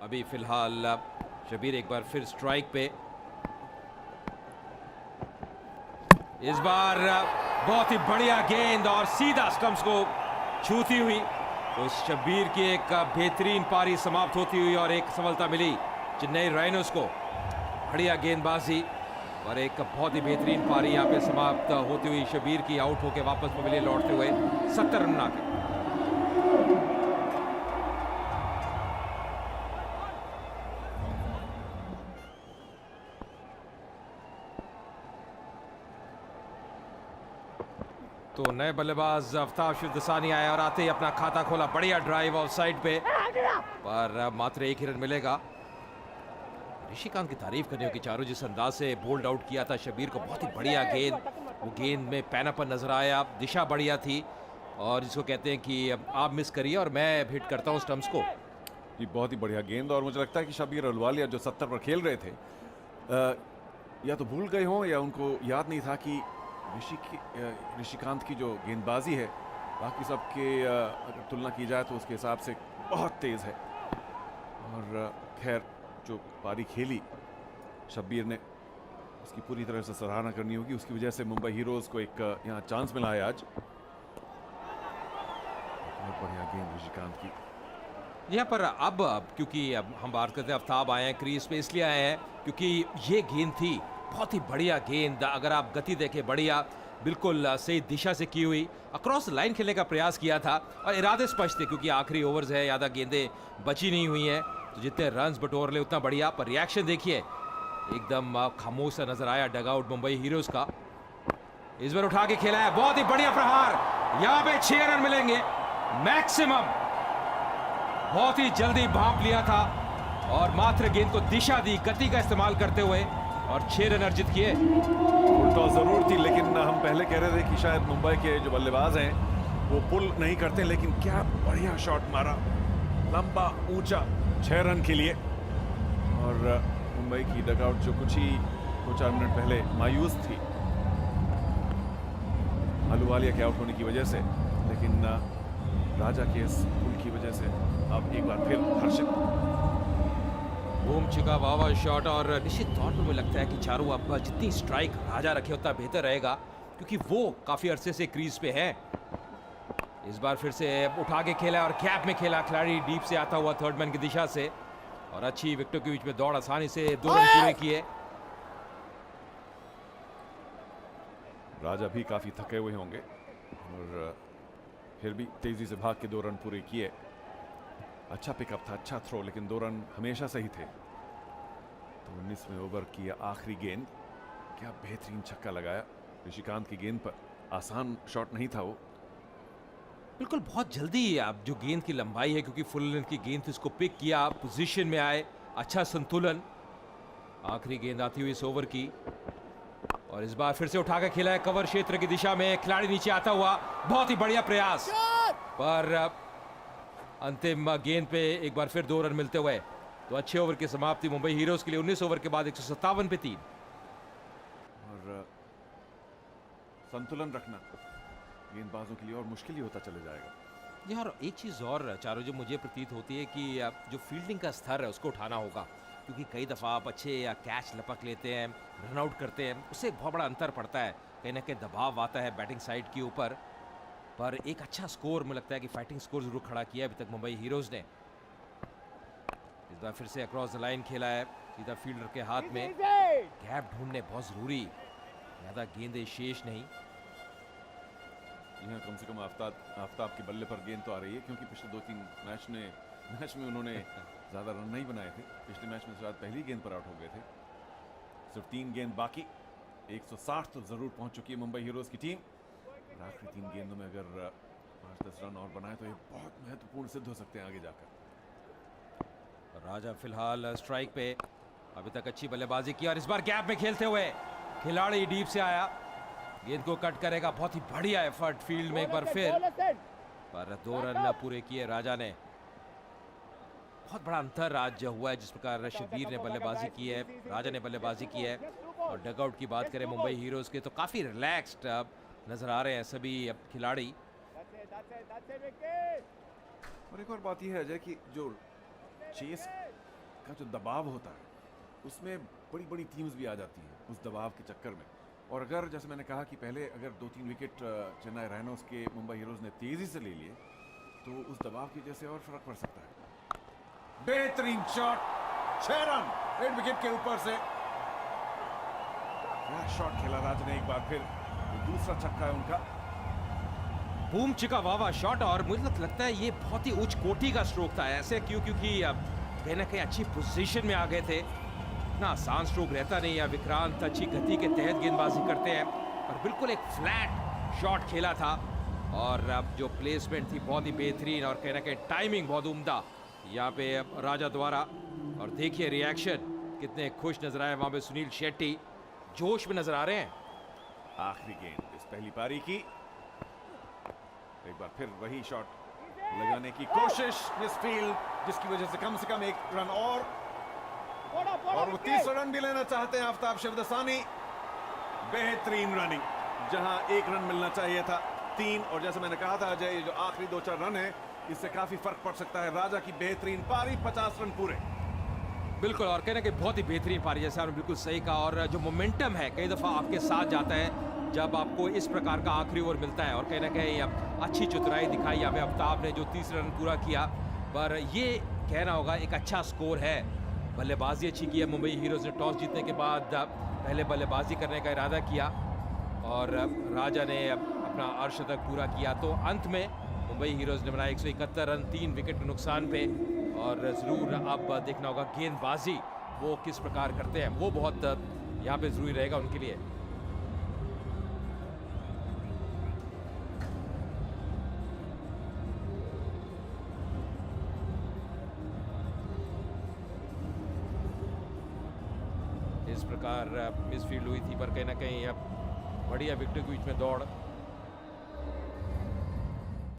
अभी फिलहाल शबीर एक बार फिर स्ट्राइक पे। इस बार बहुत ही बढ़िया गेंद और सीधा स्टंप्स को छूती हुई तो शबीर की एक बेहतरीन पारी समाप्त होती हुई और एक सफलता मिली चेन्नई राइनोस को। बढ़िया गेंदबाजी और एक बहुत ही बेहतरीन पारी यहां पे समाप्त होती हुई शबीर की आउट होकर वापस पवेलियन लौटते हुए 70 रन बना के। तो नए बल्लेबाज आफ्ताब शिवदसानी आए और आते ही अपना खाता खोला। बढ़िया ड्राइव ऑफ साइड पे पर मात्र एक ही रन मिलेगा। ऋषिकांत की तारीफ करने की चारों जिस अंदाज से बोल्ड आउट किया था शबीर को, बहुत ही बढ़िया गेंद। वो गेंद में पैनापन नजर आया, दिशा बढ़िया थी और जिसको कहते हैं कि आप मिस करिए और मैं हिट करता हूं स्टंप्स को। ये बहुत ही बढ़िया गेंद और मुझे लगता है कि शबीर अहलुवालिया जो 70 पर खेल रहे थे या तो भूल गए हों या उनको याद नहीं था कि ऋषिकांत की जो गेंदबाजी है बाकी सबके अगर तुलना की जाए तो उसके हिसाब से बहुत तेज है। और खैर जो पारी खेली शब्बीर ने उसकी पूरी तरह से सराहना करनी होगी। उसकी वजह से मुंबई हीरोज को एक यहाँ चांस मिला है आज। बहुत बढ़िया गेंद ऋषिकांत की। यहाँ पर अब क्योंकि अब हम बात करते हैं आफ्ताब आए हैं क्रीज पे, इसलिए आए हैं क्योंकि ये गेंद थी बहुत ही बढ़िया गेंद। अगर आप गति देखें बढ़िया, बिल्कुल सही दिशा से की हुई, अक्रॉस लाइन खेलने का प्रयास किया था और इरादे स्पष्ट थे क्योंकि आखिरी ओवर्स है, ज़्यादा गेंदें बची नहीं हुई हैं तो जितने रन्स बटोर ले उतना बढ़िया। पर रिएक्शन देखिए एकदम खामोश सा नजर आया डगआउट मुंबई हीरोज का। इस बार उठा के खेला है, बहुत ही बढ़िया प्रहार। यहाँ पे 6 रन मिलेंगे मैक्सिमम। बहुत ही जल्दी भांप लिया था और मात्र गेंद को दिशा दी गति का इस्तेमाल करते हुए और 6 रन अर्जित किए। तो जरूर थी, लेकिन हम पहले कह रहे थे कि शायद मुंबई के जो बल्लेबाज हैं वो पुल नहीं करते, लेकिन क्या बढ़िया शॉट मारा, लंबा ऊंचा 6 रन के लिए। और मुंबई की डगआउट जो कुछ ही 2-4 मिनट पहले मायूस थी अहलुवालिया के आउट होने की वजह से, लेकिन राजा के इस पुल की वजह से अब एक बार फिर हर्षित। बूम चिका वावा शॉट और निश्चित तौर पर मुझे लगता है कि चारों अब जितनी स्ट्राइक राजा रखे उतना बेहतर रहेगा क्योंकि वो काफी अरसे से क्रीज पे है। इस बार फिर से उठा के खेला और कैप में खेला, खिलाड़ी डीप से आता हुआ थर्ड मैन की दिशा से और अच्छी विकेटों के बीच में दौड़ आसानी से 2 रन पूरे किए। राजा भी काफी थके हुए होंगे और फिर भी तेजी से भाग के 2 रन पूरे किए। अच्छा पिकअप था, अच्छा थ्रो, लेकिन 2 रन हमेशा सही थे। तो 19वें ओवर की आखिरी गेंद, क्या बेहतरीन छक्का लगाया ऋषिकांत की गेंद पर। आसान शॉट नहीं था वो, बिल्कुल बहुत जल्दी अब जो गेंद की लंबाई है क्योंकि फुल लेंथ की गेंद थी उसको पिक किया, पोजीशन में आए, अच्छा संतुलन। आखिरी गेंद आती हुई इस ओवर की और इस बार फिर से उठा कर खेला है कवर क्षेत्र की दिशा में, खिलाड़ी नीचे आता हुआ, बहुत ही बढ़िया प्रयास पर अंतिम गेंद पे एक बार फिर 2 रन मिलते हुए तो अच्छे ओवर की समाप्ति मुंबई हीरोज के लिए 19 ओवर के बाद 157 पे 3। और संतुलन रखना गेंदबाजों के लिए और मुश्किल ही होता चले जाएगा। यार एक चीज और चारों जो मुझे प्रतीत होती है कि जो फील्डिंग का स्तर है उसको उठाना होगा क्योंकि कई दफा आप अच्छे या कैच लपक लेते हैं, रन आउट करते हैं, उससे बहुत बड़ा अंतर पड़ता है, कहीं ना कहीं दबाव आता है बैटिंग साइड के ऊपर। पर एक अच्छा स्कोर मुझे लगता है कि फाइटिंग स्कोर जरूर खड़ा किया अभी तक मुंबई हीरोज ने। इस बार फिर से अक्रॉस द लाइन खेला है सीधा फील्डर के हाथ में, गैप ढूंढने बहुत जरूरी, ज्यादा गेंदें शेष नहीं। यहाँ कम से कम आफ्ताब के बल्ले पर गेंद तो आ रही है क्योंकि पिछले 2-3 मैच में उन्होंने ज्यादा रन नहीं बनाए थे। पिछले मैच में शायद पहली गेंद पर आउट हो गए थे। सिर्फ 3 गेंद बाकी, 160 तो जरूर पहुंच चुकी है मुंबई हीरोज की टीम। आखिरी 3 गेंदों में अगर 5-10 रन और बनाए तो ये बहुत महत्वपूर्ण सिद्ध हो सकते हैं आगे जाकर। राजा फिलहाल स्ट्राइक पे, अभी तक अच्छी बल्लेबाजी की और इस बार गैप में खेलते हुए खिलाड़ी डीप से आया, गेंद को कट करेगा, बहुत ही बढ़िया एफर्ट फील्ड में एक बार फिर, पर 2 रन पूरे किए राजा ने। बहुत बड़ा अंतर आज हुआ है जिस प्रकार शबीर ने बल्लेबाजी की है, राजा ने बल्लेबाजी की है। और डगआउट की बात करें मुंबई हीरोज के तो काफी रिलैक्स्ड नजर आ रहे हैं सभी खिलाड़ी। और एक और बात यह है अजय कि जो चेस का जो दबाव होता है उसमें बड़ी बड़ी टीम्स भी आ जाती हैं उस दबाव के चक्कर में। और अगर जैसे मैंने कहा कि पहले अगर 2-3 विकेट चेन्नई राइनोज के मुंबई हीरोज ने तेजी से ले लिए तो उस दबाव की वजह से और फर्क पड़ सकता है। बेहतरीन शॉट, 6 रन रेड विकेट के ऊपर से। क्या शॉट खेला राज ने एक बार फिर, दूसरा छक्का है उनका। बूम चिका वावा शॉट, और मुझे लगता है ये बहुत ही उच्च कोटि का स्ट्रोक था। ऐसे क्योंकि कहीं ना कहीं अच्छी पोजीशन में आ गए थे। इतना आसान स्ट्रोक रहता नहीं है। विक्रांत अच्छी गति के तहत गेंदबाजी करते हैं और बिल्कुल एक फ्लैट शॉट खेला था और अब जो प्लेसमेंट थी बहुत ही बेहतरीन और कहीं ना कहीं टाइमिंग बहुत उम्दा यहाँ पे राजा द्वारा। और देखिए रिएक्शन, कितने खुश नजर आए वहां पे सुनील शेट्टी, जोश में नजर आ रहे हैं। आखिरी गेंद इस पहली पारी की, एक बार फिर वही शॉट लगाने की कोशिश, मिसफील्ड, जिसकी वजह से कम एक रन और वो तीसरा रन भी लेना चाहते हैं आफ्ताब शिवदसानी। बेहतरीन रनिंग, जहां एक रन मिलना चाहिए था 3, और जैसे मैंने कहा था अजय, ये जो आखिरी 2-4 रन है इससे काफी फर्क पड़ सकता है। राजा की बेहतरीन पारी, 50 रन पूरे। बिल्कुल, और कहना कि बहुत ही बेहतरीन पारी, जैसे आपने बिल्कुल सही कहा। और जो मोमेंटम है कई दफ़ा आपके साथ जाता है जब आपको इस प्रकार का आखिरी ओवर मिलता है। और कहीं ना कहीं अच्छी चतुराई दिखाई यहाँ पे आफ्ताब ने जो तीसरा रन पूरा किया। पर ये कहना होगा एक अच्छा स्कोर है। बल्लेबाजी अच्छी की है मुंबई हीरोज ने। टॉस जीतने के बाद पहले बल्लेबाजी करने का इरादा किया और राजा ने अपना अर्धशतक पूरा किया। तो अंत में मुंबई हीरोज ने बनाया 171 रन 3 विकेट के नुकसान पे। और ज़रूर अब देखना होगा गेंदबाजी वो किस प्रकार करते हैं, वो बहुत यहाँ पे ज़रूरी रहेगा उनके लिए। इस प्रकार मिसफील्ड हुई थी, पर कहीं ना कहीं अब बढ़िया विकेट के बीच में दौड़